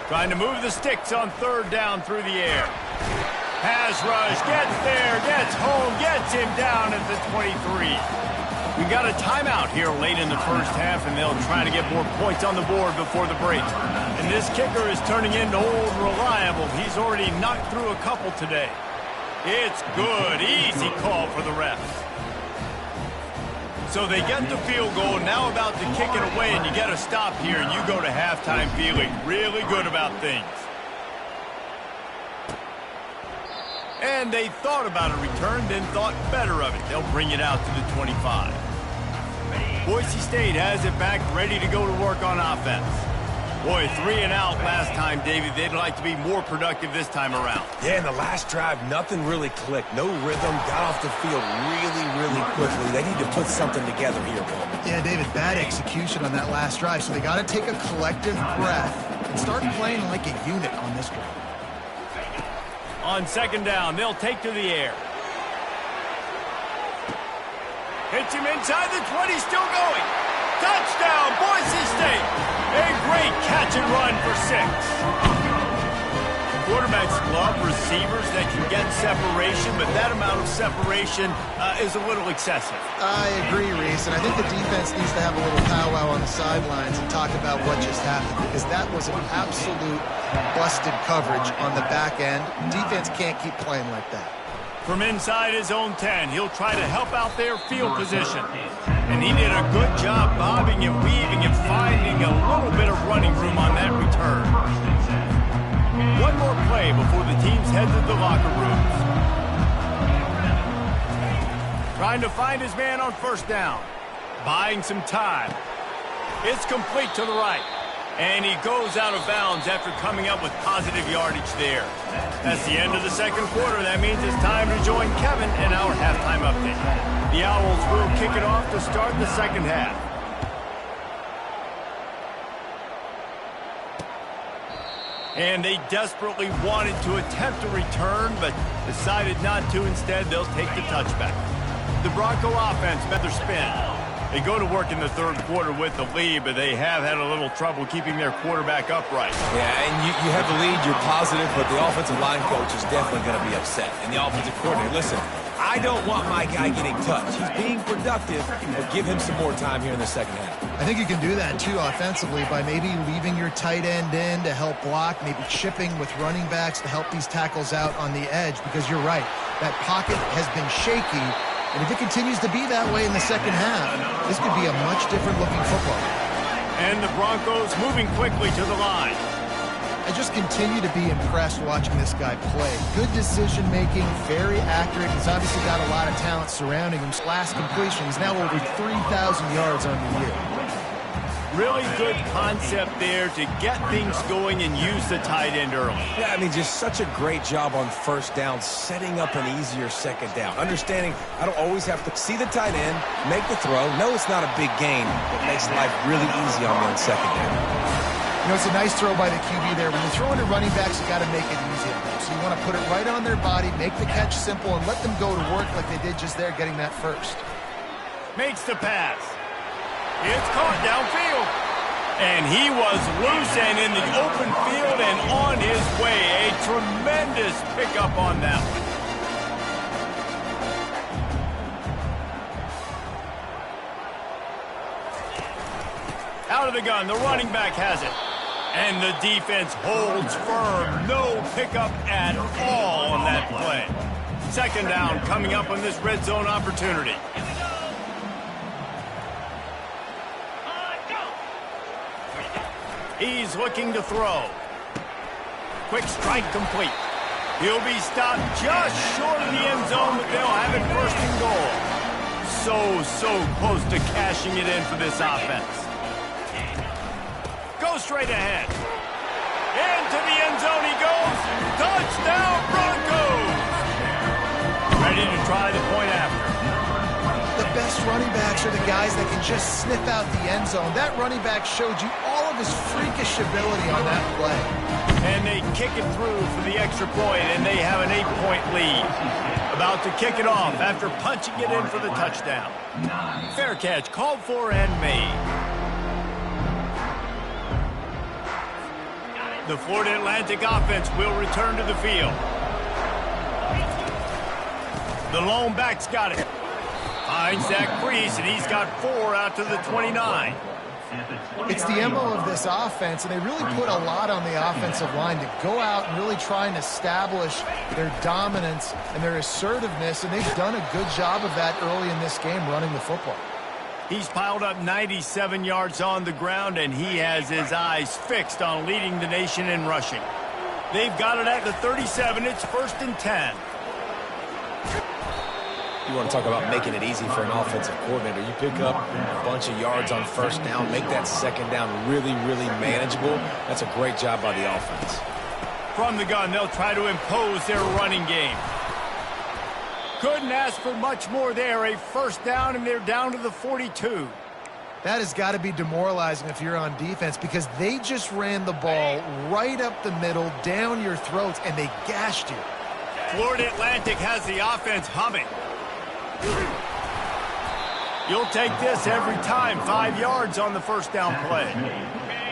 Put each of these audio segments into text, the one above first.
Trying to move the sticks on third down through the air. Pass rush, gets there, gets home, gets him down at the 23. We got a timeout here late in the first half, and they'll try to get more points on the board before the break. And this kicker is turning into old reliable. He's already knocked through a couple today. It's good. Easy call for the refs. So they get the field goal, now about to kick it away, and you get a stop here, and you go to halftime feeling really good about things. And they thought about a return, then thought better of it. They'll bring it out to the 25. Boise State has it back, ready to go to work on offense. Boy, 3 and out last time, David. They'd like to be more productive this time around. Yeah, in the last drive, nothing really clicked. No rhythm, got off the field really quickly. They need to put something together here, Will. Yeah, David, bad execution on that last drive, so they got to take a collective breath and start playing like a unit on this drive. On second down, they'll take to the air. Hits him inside the 20, still going. Touchdown, Boise State. A great catch and run for 6. Quarterbacks love receivers that can get separation, but that amount of separation is a little excessive. I agree, Reese, and I think the defense needs to have a little powwow on the sidelines and talk about what just happened, because that was an absolute busted coverage on the back end. Defense can't keep playing like that. From inside his own 10, he'll try to help out their field position. And he did a good job bobbing and weaving and finding a little bit of running room on that return. One more play before the teams head to the locker rooms. Trying to find his man on first down. Buying some time. It's complete to the right. And he goes out of bounds after coming up with positive yardage there. That's the end of the second quarter. That means it's time to join Kevin in our halftime update. The Owls will kick it off to start the second half. And they desperately wanted to attempt a return, but decided not to. Instead, they'll take the touchback. The Bronco offense met their spin. They go to work in the third quarter with the lead, but they have had a little trouble keeping their quarterback upright. Yeah, and you have the lead, you're positive, but the offensive line coach is definitely going to be upset. And the offensive coordinator, listen, I don't want my guy getting touched. He's being productive, but give him some more time here in the second half. I think you can do that, too, offensively, by maybe leaving your tight end in to help block, maybe chipping with running backs to help these tackles out on the edge, because you're right, that pocket has been shaky. And if it continues to be that way in the second half, this could be a much different looking football. And the Broncos moving quickly to the line. I just continue to be impressed watching this guy play. Good decision making, very accurate. He's obviously got a lot of talent surrounding him. Last completion, he's now over 3,000 yards on the year. Really good concept there to get things going and use the tight end early. Yeah, I mean, just such a great job on first down, setting up an easier second down. Understanding I don't always have to see the tight end, make the throw. No, it's not a big gain, but makes life really easy on me on second down. You know, it's a nice throw by the QB there. When you're throwing to running backs, you got to make it easy on them. So you want to put it right on their body, make the catch simple, and let them go to work like they did just there, getting that first. Makes the pass. It's caught downfield. And he was loose and in the open field and on his way. A tremendous pickup on that one. Out of the gun, the running back has it. And the defense holds firm. No pickup at all on that play. Second down coming up on this red zone opportunity. He's looking to throw. Quick strike complete. He'll be stopped just short of the end zone, but they'll have it first and goal. So close to cashing it in for this offense. Go straight ahead. Into the end zone he goes. Touchdown, Broncos! Ready to try the point after. The best running backs are the guys that can just sniff out the end zone. That running back showed you all of his freakish ability on that play. And they kick it through for the extra point, and they have an 8-point lead. About to kick it off after punching it in for the touchdown. Fair catch called for and made. The Florida Atlantic offense will return to the field. The lone back's got it. Finds that crease, and he's got 4 out to the 29. It's the MO of this offense, and they really put a lot on the offensive line to go out and really try and establish their dominance and their assertiveness, and they've done a good job of that early in this game running the football. He's piled up 97 yards on the ground, and he has his eyes fixed on leading the nation in rushing. They've got it at the 37. It's 1st and 10. You want to talk about making it easy for an offensive coordinator. You pick up a bunch of yards on 1st down, make that 2nd down really, really manageable. That's a great job by the offense. From the gun, they'll try to impose their running game. Couldn't ask for much more there. A 1st down, and they're down to the 42. That has got to be demoralizing if you're on defense, because they just ran the ball right up the middle, down your throats, and they gashed you. Florida Atlantic has the offense humming. You'll take this every time. 5 yards on the 1st down play.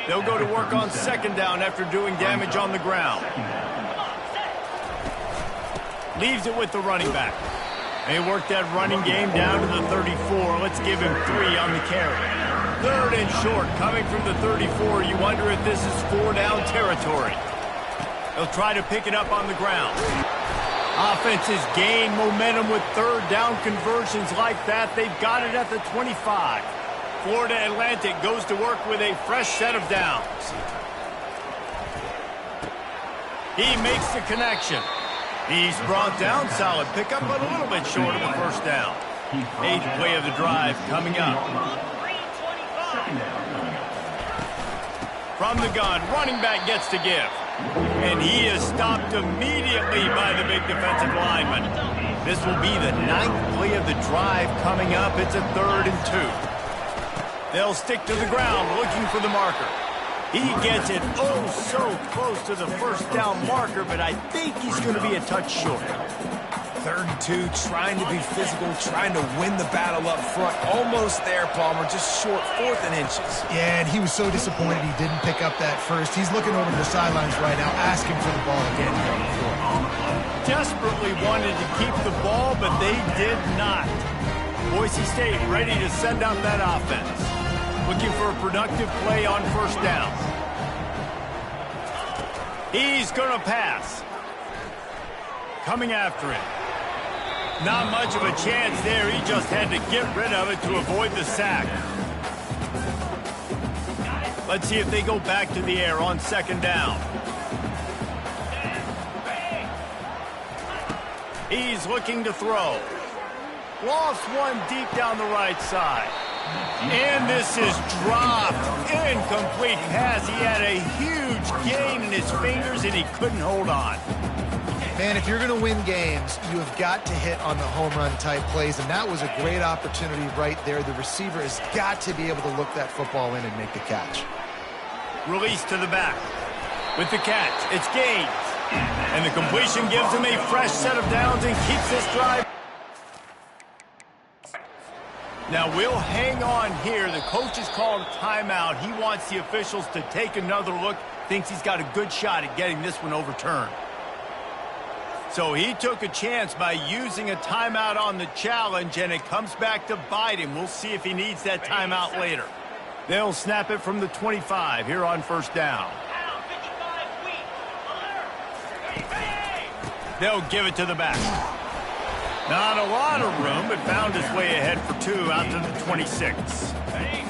They'll go to work on 2nd down after doing damage on the ground. Leaves it with the running back. They work that running game down to the 34. Let's give him 3 on the carry. 3rd and short, coming from the 34. You wonder if this is 4-down territory. They'll try to pick it up on the ground. Offenses gain momentum with 3rd down conversions like that. They've got it at the 25. Florida Atlantic goes to work with a fresh set of downs. He makes the connection. He's brought down. Solid pickup, but a little bit short of the 1st down. 8th play of the drive coming up. From the gun, running back gets to give. And he is stopped immediately by the big defensive lineman. This will be the 9th play of the drive coming up. It's a 3rd and 2. They'll stick to the ground looking for the marker. He gets it oh so close to the 1st down marker, but I think he's going to be a touch short. 3rd and 2, trying to be physical, trying to win the battle up front. Almost there, Palmer, just short, 4th and inches. Yeah, and he was so disappointed he didn't pick up that first. He's looking over to the sidelines right now, asking for the ball again here on the floor. Desperately wanted to keep the ball, but they did not. Boise State ready to send out that offense. Looking for a productive play on 1st down. He's going to pass. Coming after him. Not much of a chance there. He just had to get rid of it to avoid the sack. Let's see if they go back to the air on 2nd down. He's looking to throw. Lost one deep down the right side. And this is dropped. Incomplete pass. He had a huge gain in his fingers, and he couldn't hold on. Man, if you're going to win games, you have got to hit on the home run type plays, and that was a great opportunity right there. The receiver has got to be able to look that football in and make the catch. Release to the back. With the catch, it's Gaines. And the completion gives him a fresh set of downs and keeps this drive. Now we'll hang on here. The coach has called timeout. He wants the officials to take another look. Thinks he's got a good shot at getting this one overturned. So he took a chance by using a timeout on the challenge, and it comes back to bite him. We'll see if he needs that timeout later. They'll snap it from the 25 here on 1st down. They'll give it to the back. Not a lot of room, but found his way ahead for 2 out to the 26.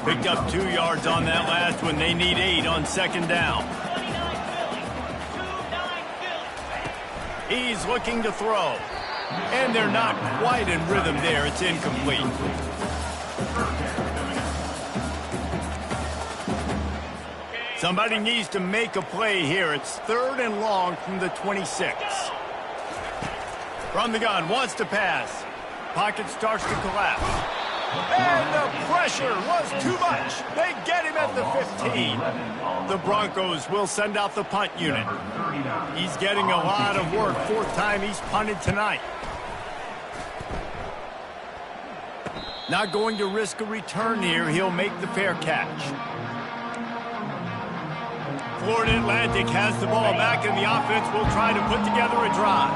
Picked up 2 yards on that last one. They need 8 on 2nd down. He's looking to throw. And they're not quite in rhythm there. It's incomplete. Somebody needs to make a play here. It's 3rd and long from the 26. From the gun, wants to pass. Pocket starts to collapse. And the pressure was too much. They get him at the 15. The Broncos will send out the punt unit. He's getting a lot of work. 4th time he's punted tonight. Not going to risk a return here. He'll make the fair catch. Florida Atlantic has the ball back, and the offense will try to put together a drive.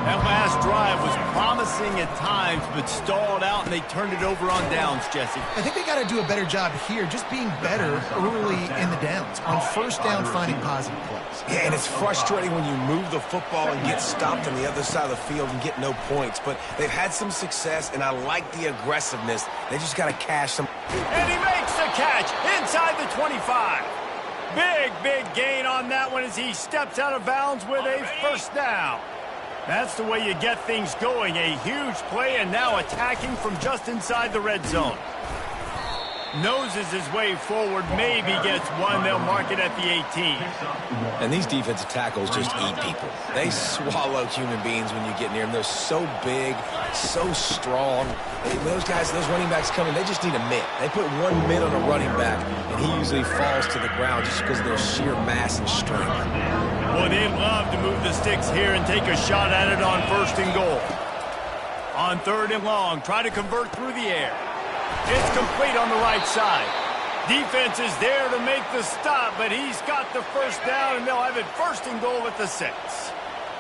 That last drive was promising at times, but stalled out, and they turned it over on downs, Jesse. I think they got to do a better job here, just being better early in the downs. On first down, finding positive plays. Yeah, and it's frustrating when you move the football and get stopped on the other side of the field and get no points. But they've had some success, and I like the aggressiveness. They just got to cash some. And he makes the catch inside the 25. Big gain on that one as he steps out of bounds with a first down. That's the way you get things going. A huge play, and now attacking from just inside the red zone. Noses his way forward, maybe gets one. They'll mark it at the 18. And these defensive tackles just eat people. They swallow human beings when you get near them. They're so big, so strong. Those guys, those running backs coming, they just need a mitt. They put one mitt on a running back, and he usually falls to the ground just because of their sheer mass and strength. Boy, they love to move the sticks here and take a shot at it on first and goal. On third and long, try to convert through the air. It's complete on the right side. Defense is there to make the stop, but he's got the first down, and they'll have it first and goal at the 6.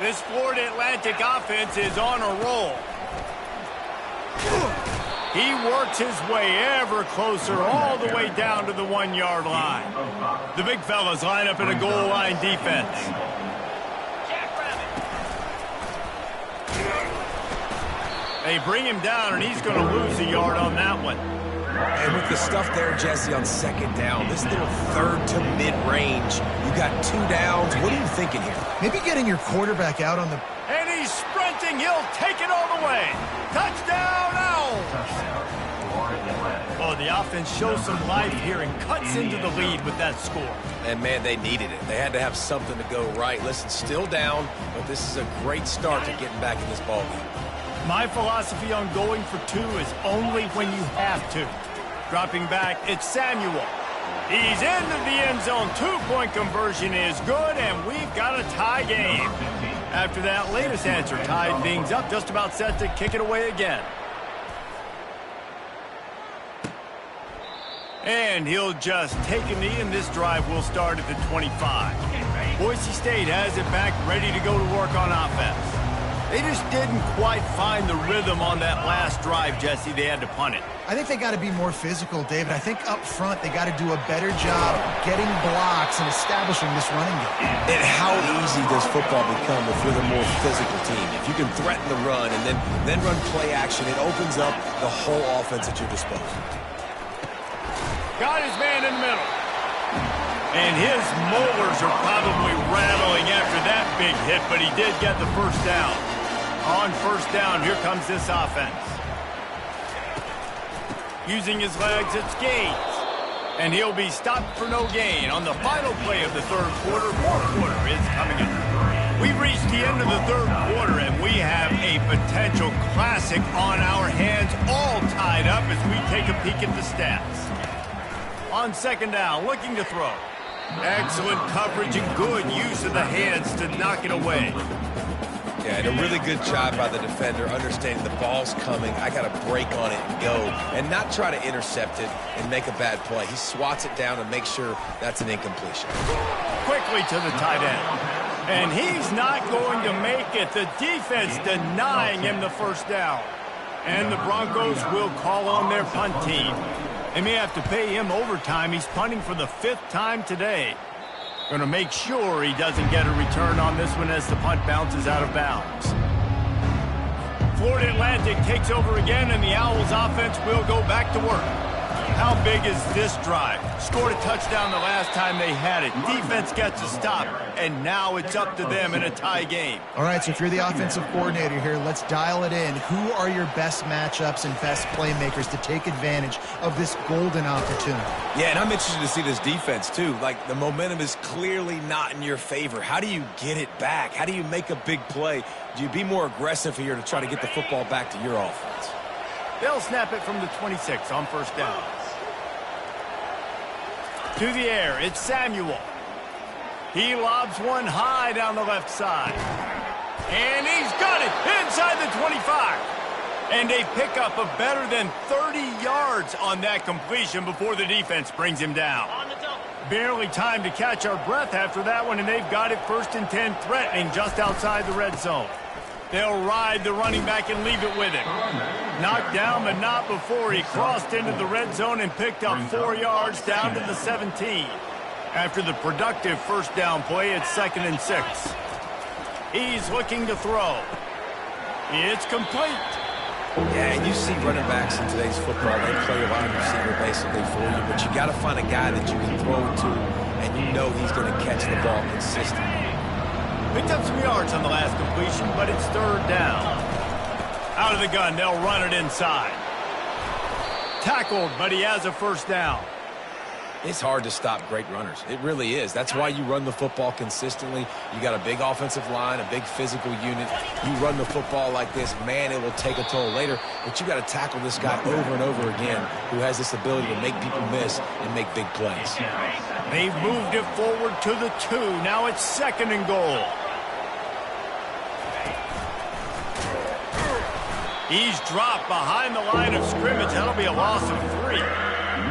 This Florida Atlantic offense is on a roll. He works his way ever closer all the way down to the 1-yard line. The big fellas line up in a goal line defense. They bring him down, and he's going to lose a yard on that one. And with the stuff there, Jesse, on second down, this little third to mid-range, you got 2 downs. What are you thinking here? Maybe getting your quarterback out on the... And he's sprinting. He'll take it all the way. Touchdown, Owls! Oh, the offense shows some life here and cuts into the lead with that score. And, man, they needed it. They had to have something to go right. Listen, still down, but this is a great start to getting back in this ballgame. My philosophy on going for 2 is only when you have to. Dropping back, it's Samuel. He's into the end zone. 2-point conversion is good, and we've got a tie game. After that latest answer tied things up, just about set to kick it away again. And he'll just take a knee, and this drive will start at the 25. Boise State has it back, ready to go to work on offense. They just didn't quite find the rhythm on that last drive, Jesse. They had to punt it. I think they got to be more physical, David. I think up front they got to do a better job getting blocks and establishing this running game. And how easy does football become if you're the more physical team? If you can threaten the run and then run play action, it opens up the whole offense at your disposal. Got his man in the middle. And his molars are probably rattling after that big hit, but he did get the first down. On first down, here comes this offense. Using his legs, it's Gaines. And he'll be stopped for no gain on the final play of the third quarter. Fourth quarter is coming up. We've reached the end of the third quarter, and we have a potential classic on our hands, all tied up as we take a peek at the stats. On second down, looking to throw. Excellent coverage and good use of the hands to knock it away. Yeah, and a really good job by the defender, understanding the ball's coming. I got to break on it and go, and not try to intercept it and make a bad play. He swats it down and makes sure that's an incompletion. Quickly to the tight end. And he's not going to make it. The defense denying him the first down. And the Broncos will call on their punt team. They may have to pay him overtime. He's punting for the 5th time today. Going to make sure he doesn't get a return on this one as the punt bounces out of bounds. Florida Atlantic takes over again, and the Owls offense will go back to work. How big is this drive? Scored a touchdown the last time they had it. Defense gets a stop, and now it's up to them in a tie game. All right, so if you're the offensive coordinator here, let's dial it in. Who are your best matchups and best playmakers to take advantage of this golden opportunity? Yeah, and I'm interested to see this defense, too. Like, the momentum is clearly not in your favor. How do you get it back? How do you make a big play? Do you be more aggressive here to try to get the football back to your offense? They'll snap it from the 26 on first down. To the air, it's Samuel. He lobs one high down the left side. And he's got it inside the 25. And a pickup of better than 30 yards on that completion before the defense brings him down. Barely time to catch our breath after that one, and they've got it 1st and 10, threatening just outside the red zone. They'll ride the running back and leave it with him. Knocked down, but not before he crossed into the red zone and picked up 4 yards down to the 17. After the productive first down play, it's 2nd and 6. He's looking to throw. It's complete. Yeah, and you see running backs in today's football, they play a wide receiver basically for you, but you got to find a guy that you can throw to, and you know he's going to catch the ball consistently. Picked up some yards on the last completion, but it's 3rd down. Out of the gun, they'll run it inside. Tackled, but he has a 1st down. It's hard to stop great runners. It really is. That's why you run the football consistently. You got a big offensive line, a big physical unit. You run the football like this, man, it will take a toll later. But you got to tackle this guy over and over again who has this ability to make people miss and make big plays. They've moved it forward to the 2. Now it's 2nd and goal. He's dropped behind the line of scrimmage. That'll be a loss of 3.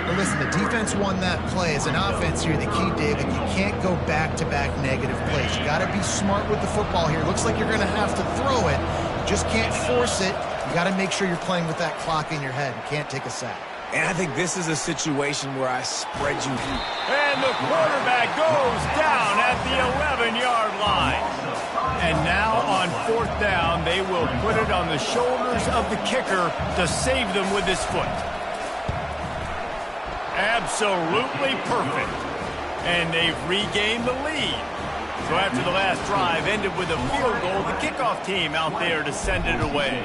Well, listen, the defense won that play. As an offense here, the key, David, you can't go back-to-back negative plays. You got to be smart with the football here. Looks like you're going to have to throw it. You just can't force it. You got to make sure you're playing with that clock in your head. You can't take a sack. And I think this is a situation where I spread you. And the quarterback goes down at the 11-yard line. And now on 4th down, they will put it on the shoulders of the kicker to save them with his foot. Absolutely perfect. And they've regained the lead. So after the last drive ended with a field goal, the kickoff team out there to send it away.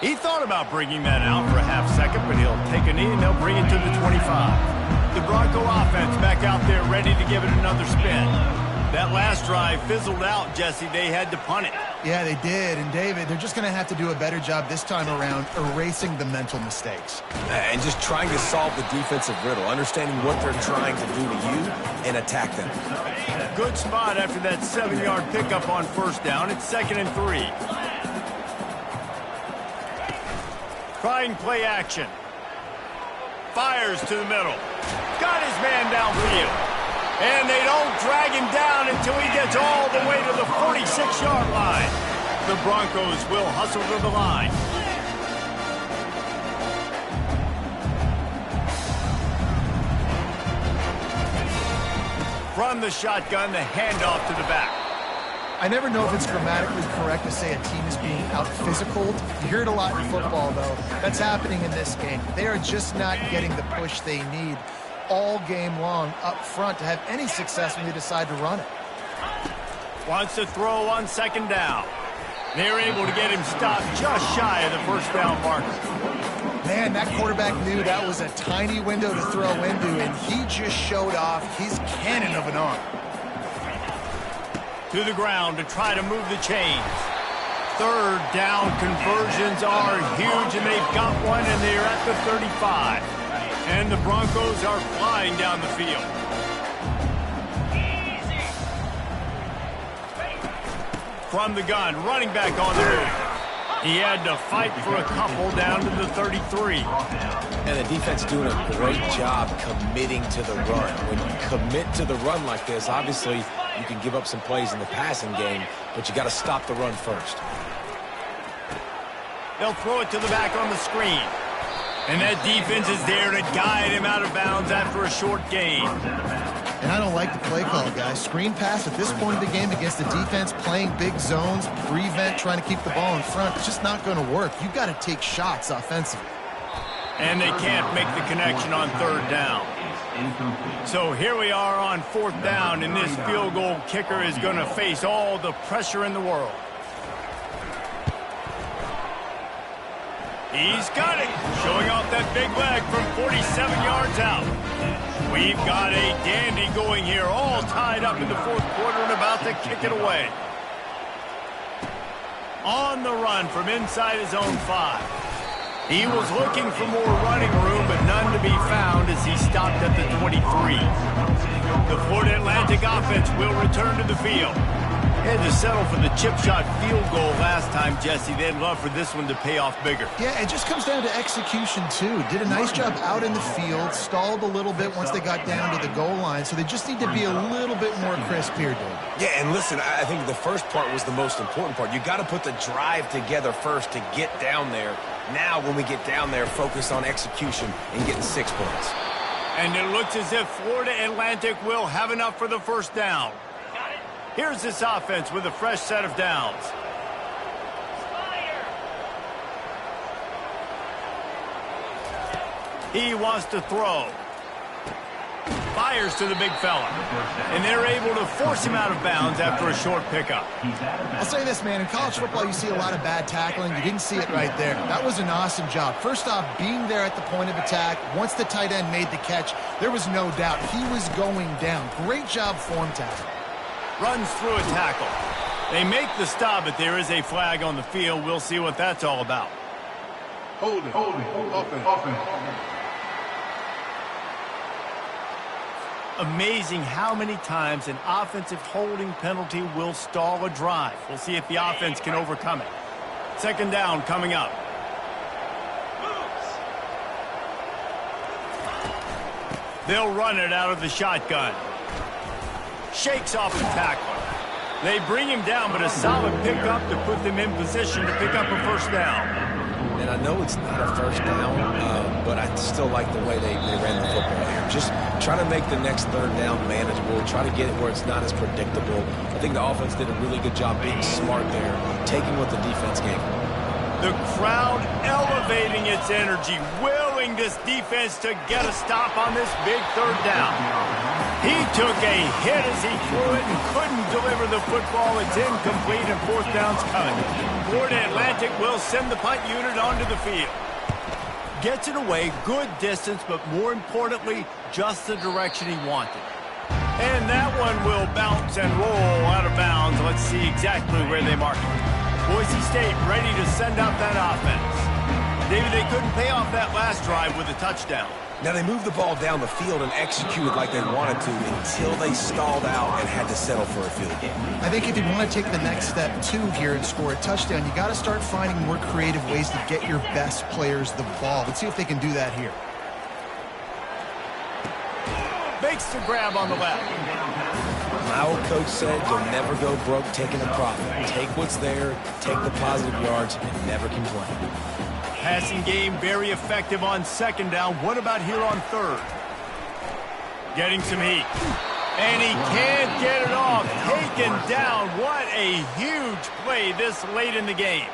He thought about bringing that out for a half second, but he'll take a knee and they'll bring it to the 25. The Bronco offense back out there ready to give it another spin. That last drive fizzled out, Jesse. They had to punt it. Yeah, they did. And, David, they're just going to have to do a better job this time around erasing the mental mistakes. And just trying to solve the defensive riddle, understanding what they're trying to do to you and attack them. Good spot after that 7-yard pickup on 1st down. It's 2nd and 3. Trying play action. Fires to the middle. Got his man downfield. And they don't drag him down until he gets all the way to the 46-yard line. The Broncos will hustle to the line. From the shotgun, the handoff to the back. I never know if it's grammatically correct to say a team is being out-physicaled. You hear it a lot in football, though. That's happening in this game. They are just not getting the push they need all game long up front to have any success when they decide to run it. Wants to throw on 2nd down. They're able to get him stopped just shy of the 1st down marker. Man, that quarterback knew that was a tiny window to throw into, and he just showed off his cannon of an arm. To the ground to try to move the chains. 3rd down conversions are huge, and they've got one, and they're at the 35. And the Broncos are flying down the field. From the gun, running back on the move. He had to fight for a couple down to the 33. And the defense doing a great job committing to the run. When you commit to the run like this, obviously you can give up some plays in the passing game, but you got to stop the run first. They'll throw it to the back on the screen. And that defense is there to guide him out of bounds after a short gain. And I don't like the play call, guys. Screen pass at this point of the game against the defense, playing big zones, prevent, trying to keep the ball in front. It's just not going to work. You've got to take shots offensively. And they can't make the connection on 3rd down. So here we are on 4th down, and this field goal kicker is going to face all the pressure in the world. He's got it, showing off that big leg from 47 yards out. We've got a dandy going here, all tied up in the 4th quarter and about to kick it away. On the run from inside his own 5. He was looking for more running room, but none to be found as he stopped at the 23. The Florida Atlantic offense will return to the field. Had to settle for the chip shot field goal last time, Jesse. They'd love for this one to pay off bigger. Yeah, it just comes down to execution, too. Did a nice job out in the field, stalled a little bit once they got down to the goal line, so they just need to be a little bit more crisp here, Dave. Yeah, and listen, I think the first part was the most important part. You got to put the drive together first to get down there. Now, when we get down there, focus on execution and getting 6 points. And it looks as if Florida Atlantic will have enough for the first down. Here's this offense with a fresh set of downs. He wants to throw. Fires to the big fella. And they're able to force him out of bounds after a short pickup. I'll say this, man. In college football, you see a lot of bad tackling. You didn't see it right there. That was an awesome job. First off, being there at the point of attack. Once the tight end made the catch, there was no doubt he was going down. Great job form tackle. Runs through a tackle. They make the stop, but there is a flag on the field. We'll see what that's all about. Hold it. Offense. Amazing how many times an offensive holding penalty will stall a drive. We'll see if the offense can overcome it. Second down coming up. They'll run it out of the shotgun. Shakes off the tackler. They bring him down, but a solid pickup to put them in position to pick up a first down. And I know it's not a first down, but I still like the way they ran the football here. Just try to make the next third down manageable. Try to get it where it's not as predictable. I think the offense did a really good job being smart there, taking what the defense gave them. The crowd elevating its energy, willing this defense to get a stop on this big third down. He took a hit as he threw it and couldn't deliver the football. It's incomplete and fourth down's coming. Florida Atlantic will send the punt unit onto the field. Gets it away, good distance, but more importantly, just the direction he wanted. And that one will bounce and roll out of bounds. Let's see exactly where they mark it. Boise State ready to send out that offense. David, they couldn't pay off that last drive with a touchdown. Now, they moved the ball down the field and executed like they wanted to until they stalled out and had to settle for a field goal. I think if you want to take the next step, too, here and score a touchdown, you got to start finding more creative ways to get your best players the ball. Let's see if they can do that here. Makes the grab on the left. My old coach said you'll never go broke taking a profit. Take what's there, take the positive yards, and never complain. Passing game very effective on second down. What about here on third? Getting some heat. And he can't get it off. Taken down. What a huge play this late in the game.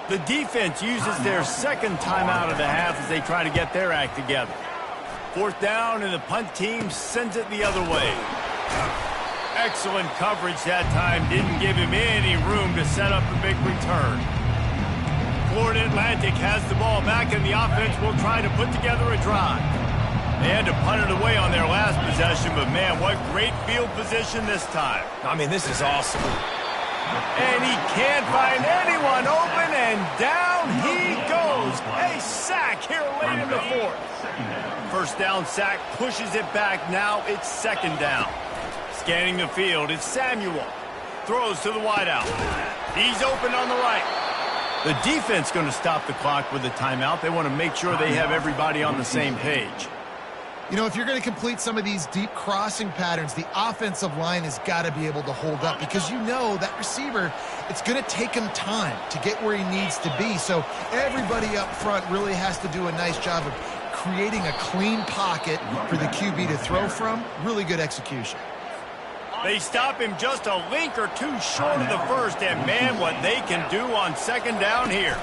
The defense uses their second timeout of the half as they try to get their act together. Fourth down, and the punt team sends it the other way. Excellent coverage that time. Didn't give him any room to set up a big return. Florida Atlantic has the ball back, and the offense will try to put together a drive. They had to punt it away on their last possession, but man, what great field position this time. I mean, this is awesome. And he can't find anyone open, and down he goes. A sack here late in the fourth. First down sack, pushes it back. Now it's second down. Scanning the field, it's Samuel. Throws to the wideout. He's open on the right. The defense going to stop the clock with a timeout. They want to make sure they have everybody on the same page. You know, if you're going to complete some of these deep crossing patterns, the offensive line has got to be able to hold up because you know that receiver, it's going to take him time to get where he needs to be. So everybody up front really has to do a nice job of creating a clean pocket for the QB to throw from. Really good execution. They stop him just a link or two short of the first, and man, what they can do on second down here.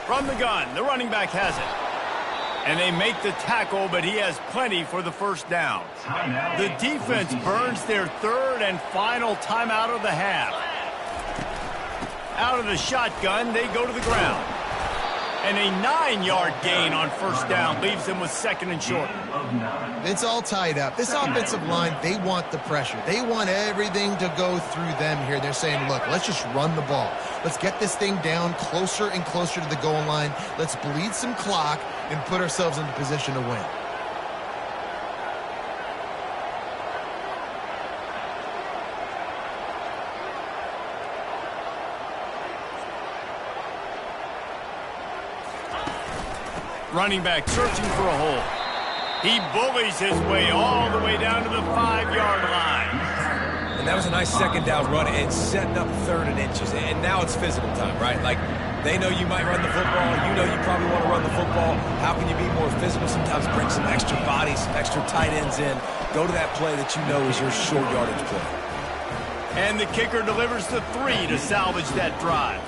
From the gun, the running back has it. And they make the tackle, but he has plenty for the first down. The defense burns their third and final timeout of the half. Out of the shotgun, they go to the ground. And a 9-yard gain on first down leaves them with second and short. It's all tied up. This offensive line, they want the pressure. They want everything to go through them here. They're saying, look, let's just run the ball. Let's get this thing down closer and closer to the goal line. Let's bleed some clock and put ourselves into position to win. Running back searching for a hole. He bullies his way all the way down to the 5-yard line. And that was a nice second down run and setting up 3rd and inches. And now it's physical time, right? Like, they know you might run the football. You know you probably want to run the football. How can you be more physical? Sometimes bring some extra bodies, some extra tight ends in. Go to that play that you know is your short yardage play. And the kicker delivers the 3 to salvage that drive.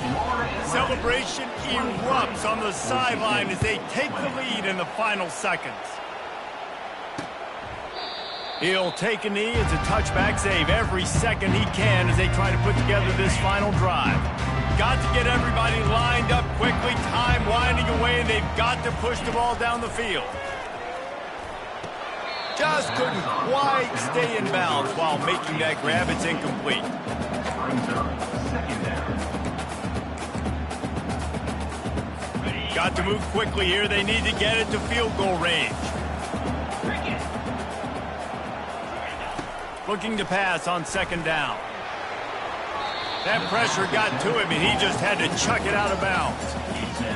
Celebration erupts on the sideline as they take the lead in the final seconds. He'll take a knee. It's a touchback save every second he can as they try to put together this final drive. Got to get everybody lined up quickly, time winding away, and they've got to push the ball down the field. Just couldn't quite stay in bounds while making that grab. It's incomplete. Got to move quickly here. They need to get it to field goal range. Looking to pass on 2nd down. That pressure got to him, and he just had to chuck it out of bounds.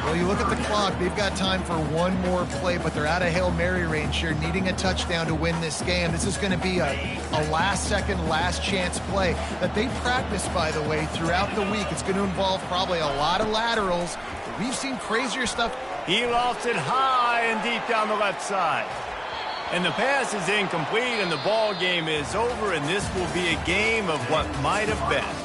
Well, you look at the clock. They've got time for one more play, but they're out of Hail Mary range here, needing a touchdown to win this game. This is going to be a last-second, last-chance play that they practice, by the way, throughout the week. It's going to involve probably a lot of laterals. We've seen crazier stuff. He lofts it high and deep down the left side. And the pass is incomplete, and the ball game is over, and this will be a game of what might have been.